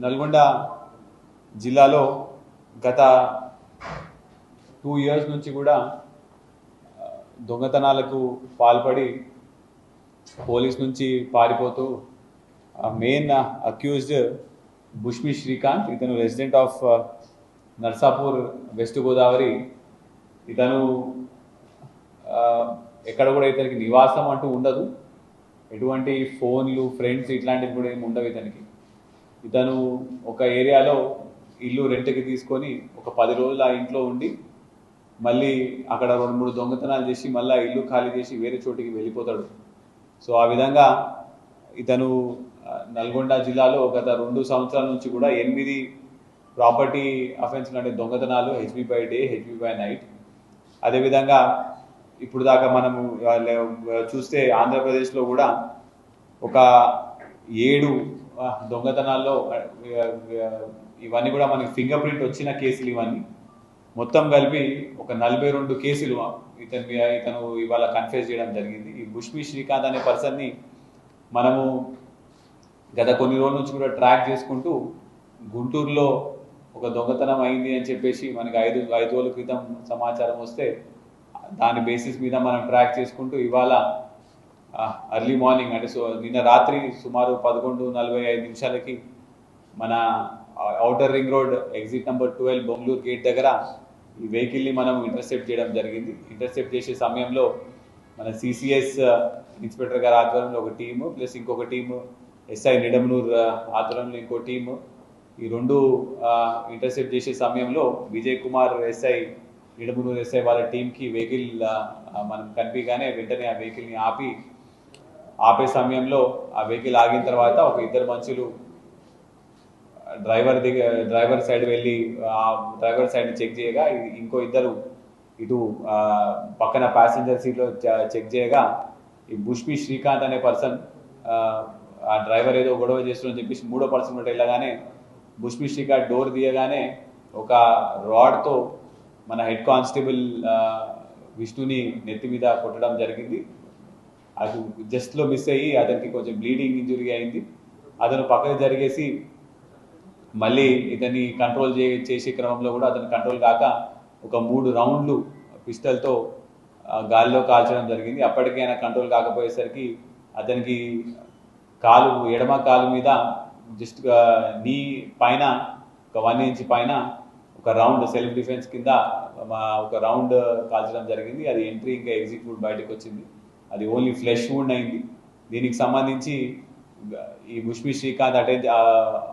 నల్గొండ జిల్లాలో గత 2 ఇయర్స్ నుంచి కూడా దొంగతనాలకు పాల్పడి పోలీస్ నుంచి పారిపోతూ మెయిన్ అక్యూజ్డ్ బుష్మి శ్రీకాంత్, ఇతను resident of Narsapur west Godavari. ఇతను ఎక్కడ కూడా ఇతనికి నివాసం అంటూ ఉండదు, ఎటువంటి ఫోన్లు ఫ్రెండ్స్ ఇట్లాంటివి కూడా ఏమి ఉండవు ఇతనికి. ఇతను ఒక ఏరియాలో ఇల్లు రెంట్కి తీసుకొని ఒక 10 రోజులు ఆ ఇంట్లో ఉండి మళ్ళీ అక్కడ 2-3 దొంగతనాలు చేసి మళ్ళీ ఇల్లు ఖాళీ చేసి వేరే చోటికి వెళ్ళిపోతాడు. సో ఆ విధంగా ఇతను నల్గొండ జిల్లాలో గత 2 సంవత్సరాల నుంచి కూడా 8 ప్రాపర్టీ అఫెన్స్లు అంటే దొంగతనాలు, HB by day, HB by night. అదేవిధంగా ఇప్పుడు దాకా మనము చూస్తే ఆంధ్రప్రదేశ్లో కూడా ఒక 7 దొంగతనాల్లో ఇవన్నీ కూడా మనకి ఫింగర్ ప్రింట్ వచ్చిన కేసులు. ఇవన్నీ మొత్తం కలిపి ఒక 42 కేసులు ఇతను ఇవాళ కన్ఫెస్ చేయడం జరిగింది. ఈ బుష్మి శ్రీకాంత్ అనే పర్సన్ని మనము గత కొన్ని రోజుల నుంచి కూడా ట్రాక్ చేసుకుంటూ గుంటూరులో ఒక దొంగతనం అయింది అని చెప్పేసి మనకి 5 రోజుల క్రితం సమాచారం వస్తే దాని బేసిస్ మీద మనం ట్రాక్ చేసుకుంటూ ఇవాళ ఎర్లీ మార్నింగ్ అంటే నిన్న రాత్రి సుమారు 11:45 మన outer ring road exit number 12 Bengaluru gate దగ్గర ఈ వెహికల్ని మనం ఇంటర్సెప్ట్ చేయడం జరిగింది. ఇంటర్సెప్ట్ చేసే సమయంలో మన సిసిఎస్ ఇన్స్పెక్టర్ గారి ఆధ్వర్యంలో ఒక టీము ప్లస్ ఇంకొక టీము ఎస్ఐ నిడమనూర్ ఆధ్వర్యంలో ఇంకో టీము, ఈ 2 ఇంటర్సెప్ట్ చేసే సమయంలో విజయ్ కుమార్ ఎస్ఐ, నిడమనూర్ ఎస్ఐ వాళ్ళ టీంకి వెహికల్ మనం కనిపించగానే వెంటనే ఆ వెహికల్ని ఆపే సమయంలో ఆ వెహికల్ ఆగిన తర్వాత ఒక 2 మనుషులు డ్రైవర్ సైడ్ వెళ్ళి ఆ డ్రైవర్ సైడ్ని చెక్ చేయగా ఇంకో 2 ఇటు పక్కన ప్యాసింజర్ సీట్లో చెక్ చేయగా ఈ బుష్మి శ్రీకాంత్ అనే పర్సన్ ఆ డ్రైవర్ ఏదో గొడవ చేస్తుందని చెప్పేసి 3వ పర్సన్ కూడా వెళ్ళగానే బుష్మి శ్రీకాంత్ డోర్ తీయగానే ఒక రాడ్తో మన హెడ్ కానిస్టేబుల్ విష్ణుని నెత్తి మీద కొట్టడం జరిగింది. అది జస్ట్లో మిస్ అయ్యి అతనికి కొంచెం బ్లీడింగ్ ఇంజురీ అయింది. అతను పక్కకు జరిగేసి మళ్ళీ ఇతన్ని కంట్రోల్ చేసే క్రమంలో కూడా అతను కంట్రోల్ కాక ఒక 3 రౌండ్లు పిస్టల్తో గాలిలో కాల్చడం జరిగింది. అప్పటికైనా కంట్రోల్ కాకపోయేసరికి అతనికి ఎడమ కాలు మీద జస్ట్ నీ పైన ఒక 1 ఇంచ్ పైన ఒక రౌండ్ సెల్ఫ్ డిఫెన్స్ కింద ఒక రౌండ్ కాల్చడం జరిగింది. అది ఎంట్రీ ఇంకా ఎగ్జిట్ వూడ్ బయటకు వచ్చింది. అది ఓన్లీ ఫ్లెష్ వూండ్ అయింది. దీనికి సంబంధించి ఈ బుష్మి శ్రీకాంత్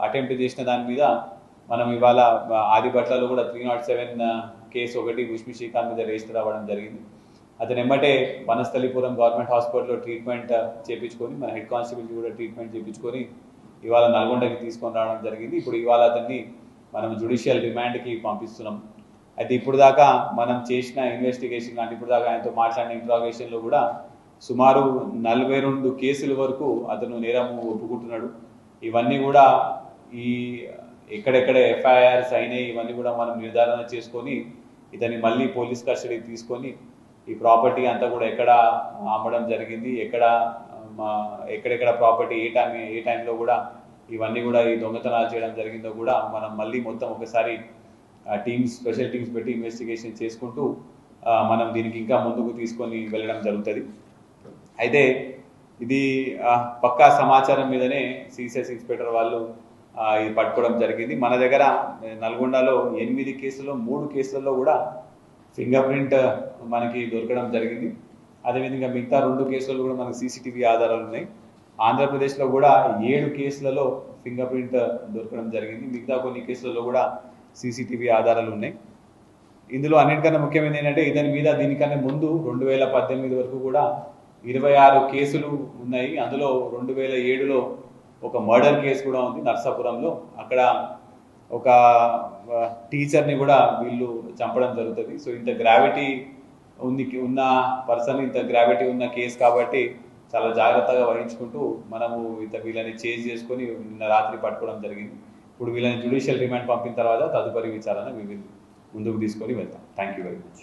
అటెంప్ట్ చేసిన దాని మీద మనం ఇవాళ ఆదిపట్లలో కూడా 307 కేసు ఒకటి బుష్మి శ్రీకాంత్ మీద రిజిస్టర్ అవ్వడం జరిగింది. అతను ఎమ్మటే వనస్థలిపురం గవర్నమెంట్ హాస్పిటల్లో ట్రీట్మెంట్ చేయించుకొని మన హెడ్ కానిస్టేబుల్కి కూడా ట్రీట్మెంట్ చేయించుకొని ఇవాళ నల్గొండకి తీసుకొని రావడం జరిగింది. ఇప్పుడు ఇవాళ అతన్ని మనం జ్యుడిషియల్ రిమాండ్కి పంపిస్తున్నాం. అయితే ఇప్పుడు దాకా మనం చేసిన ఇన్వెస్టిగేషన్ అంటే ఇప్పుడు దాకా ఆయనతో మాట్లాడిన ఇంట్రాగేషన్లో కూడా సుమారు 42 కేసుల వరకు అతను నేరము ఒప్పుకుంటున్నాడు. ఇవన్నీ కూడా ఈ ఎక్కడెక్కడ ఎఫ్ఐఆర్స్ అయినాయి ఇవన్నీ కూడా మనం నిర్ధారణ చేసుకొని ఇతన్ని మళ్ళీ పోలీస్ కస్టడీకి తీసుకొని ఈ ప్రాపర్టీ అంతా కూడా ఎక్కడ అమ్మడం జరిగింది, ఎక్కడెక్కడ ప్రాపర్టీ ఏ టైంలో కూడా ఇవన్నీ కూడా ఈ దొంగతనాలు చేయడం జరిగిందో కూడా మనం మళ్ళీ మొత్తం ఒకసారి స్పెషల్ టీమ్స్ పెట్టి ఇన్వెస్టిగేషన్ చేసుకుంటూ మనం దీనికి ఇంకా ముందుకు తీసుకొని వెళ్ళడం జరుగుతుంది. అయితే ఇది పక్కా సమాచారం మీదనే సిసిఎస్ ఇన్స్పెక్టర్ వాళ్ళు ఇది పట్టుకోవడం జరిగింది. మన దగ్గర నల్గొండలో 8 కేసుల్లో 3 కేసులలో కూడా ఫింగర్ ప్రింట్ మనకి దొరకడం జరిగింది. అదేవిధంగా మిగతా 2 కేసులలో కూడా మనకు సీసీటీవీ ఆధారాలు ఉన్నాయి. ఆంధ్రప్రదేశ్లో కూడా 7 కేసులలో ఫింగర్ ప్రింట్ దొరకడం జరిగింది. మిగతా కొన్ని కేసులలో కూడా సీసీటీవీ ఆధారాలు ఉన్నాయి. ఇందులో అన్నిటికన్నా ముఖ్యమైనది ఏంటంటే ఇతని మీద దీనికన్నా ముందు 2018 వరకు కూడా 26 కేసులు ఉన్నాయి. అందులో 2007లో ఒక మర్డర్ కేసు కూడా ఉంది నర్సాపురంలో. అక్కడ ఒక టీచర్ని కూడా వీళ్ళు చంపడం జరుగుతుంది. సో ఇంత గ్రావిటీ ఉన్న పర్సన్, ఇంత గ్రావిటీ ఉన్న కేసు కాబట్టి చాలా జాగ్రత్తగా వహించుకుంటూ మనము వీళ్ళని చేంజ్ చేసుకొని నిన్న రాత్రి పట్టుకోవడం జరిగింది. ఇప్పుడు వీళ్ళని జ్యుడిషియల్ రిమాండ్ పంపిన తర్వాత తదుపరి విచారణ ముందుకు తీసుకొని వెళ్తాం. Thank you very much.